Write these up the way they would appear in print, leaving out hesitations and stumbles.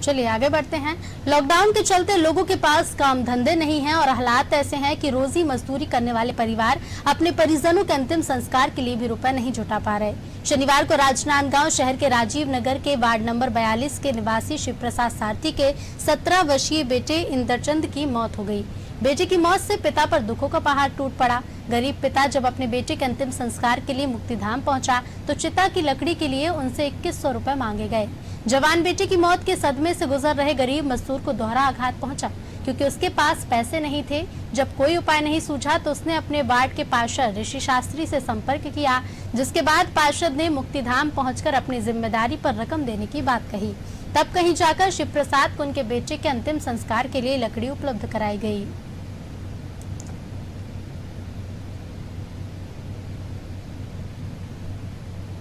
चलिए आगे बढ़ते हैं। लॉकडाउन के चलते लोगों के पास काम धंधे नहीं हैं और हालात ऐसे हैं कि रोजी मजदूरी करने वाले परिवार अपने परिजनों के अंतिम संस्कार के लिए भी रुपए नहीं जुटा पा रहे। शनिवार को राजनांदगांव शहर के राजीव नगर के वार्ड नंबर 42 के निवासी शिव प्रसाद सारथी के 17 वर्षीय बेटे इंद्रचंद की मौत हो गई। बेटे की मौत से पिता पर दुखों का पहाड़ टूट पड़ा। गरीब पिता जब अपने बेटे के अंतिम संस्कार के लिए मुक्तिधाम पहुंचा तो चिता की लकड़ी के लिए उनसे 2100 रुपए मांगे गए। जवान बेटे की मौत के सदमे से गुजर रहे गरीब मजदूर को दोहरा आघात पहुंचा, क्योंकि उसके पास पैसे नहीं थे। जब कोई उपाय नहीं सूझा तो उसने अपने वार्ड के पार्षद ऋषि शास्त्री से संपर्क किया, जिसके बाद पार्षद ने मुक्तिधाम पहुंचकर अपनी जिम्मेदारी पर रकम देने की बात कही। तब कहीं जाकर शिव प्रसाद को उनके बेटे के अंतिम संस्कार के लिए लकड़ी उपलब्ध कराई गई।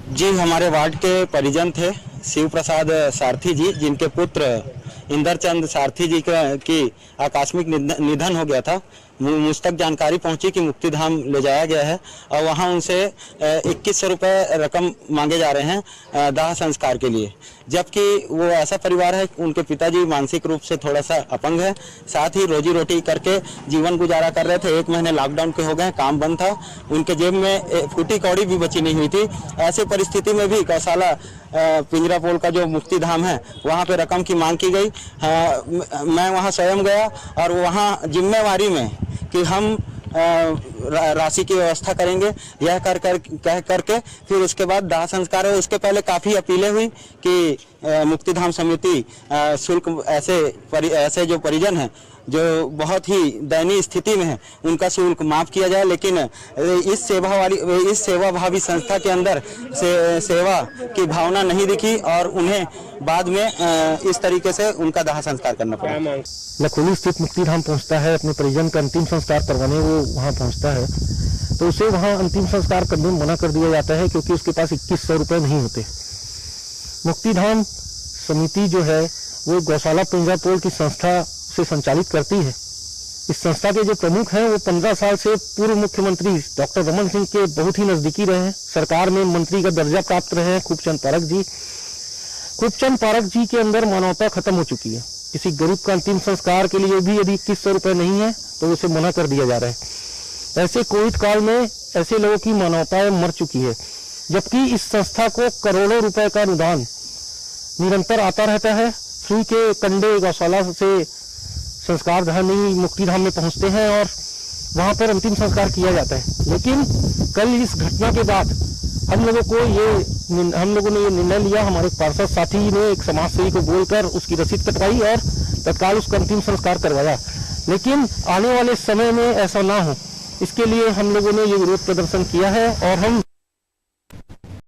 जी, हमारे वार्ड के परिजन थे शिव प्रसाद सारथी जी, जिनके पुत्र इंद्रचंद सारथी जी की आकस्मिक निधन हो गया था। मुझ तक जानकारी पहुंची कि मुक्तिधाम ले जाया गया है और वहां उनसे 2100 रुपये रकम मांगे जा रहे हैं दाह संस्कार के लिए, जबकि वो ऐसा परिवार है, उनके पिताजी मानसिक रूप से थोड़ा सा अपंग है, साथ ही रोजी रोटी करके जीवन गुजारा कर रहे थे। 1 महीने लॉकडाउन के हो गए, काम बंद था, उनके जेब में फूटी कौड़ी भी बची नहीं हुई थी। ऐसे परिस्थिति में भी गौशाला पिंजरापोल का जो मुक्तिधाम है वहाँ पे रकम की मांग की गई। मैं वहाँ स्वयं गया और वहाँ जिम्मेवारी में कि हम राशि की व्यवस्था करेंगे, यह कह करके फिर उसके बाद दाह संस्कार है। उसके पहले काफ़ी अपीलें हुई कि मुक्तिधाम समिति शुल्क ऐसे जो परिजन हैं जो बहुत ही दयनीय स्थिति में है, उनका शुल्क माफ किया जाए, लेकिन इस सेवाभावी संस्था के अंदर सेवा की भावना नहीं दिखी और उन्हें बाद में इस तरीके से उनका दाह संस्कार करना पड़ा। लखोली स्थित मुक्तिधाम पहुंचता है अपने परिजन का अंतिम संस्कार करवाने, वो वहां पहुंचता है तो उसे वहां अंतिम संस्कार करने में मना कर दिया जाता है, क्योंकि उसके पास 2100 रुपये नहीं होते। मुक्तिधाम समिति जो है वो गौशाला पिंजरापोल की संस्था से संचालित करती है। इस संस्था के जो प्रमुख हैं वो 15 साल से पूर्व मुख्यमंत्री डॉक्टर रमन सिंह के बहुत ही नजदीकी रहे हैं। सरकार में मंत्री का दर्जा प्राप्त रहे हैं खूबचंद पारक जी। खूबचंद पारक जी के अंदर मानवता खत्म हो चुकी है। किसी गरीब का अंतिम संस्कार के लिए भी यदि 2100 रुपये नहीं है तो उसे मना कर दिया जा रहा है। ऐसे कोविड काल में ऐसे लोगों की मानवताएं मर चुकी है, जबकि इस संस्था को करोड़ों रुपए का अनुदान निरंतर आता रहता है। फ्री के कंडे गौशाला से संस्कारधानी मुक्तिधाम में पहुंचते हैं और वहां पर अंतिम संस्कार किया जाता है। लेकिन कल इस घटना के बाद हम लोगों ने ये निर्णय लिया, हमारे पार्षद साथी ने एक समाजसेवी को बोलकर उसकी रसीद कटवाई और तत्काल उसका अंतिम संस्कार करवाया। लेकिन आने वाले समय में ऐसा ना हो, इसके लिए हम लोगों ने ये विरोध प्रदर्शन किया है और हम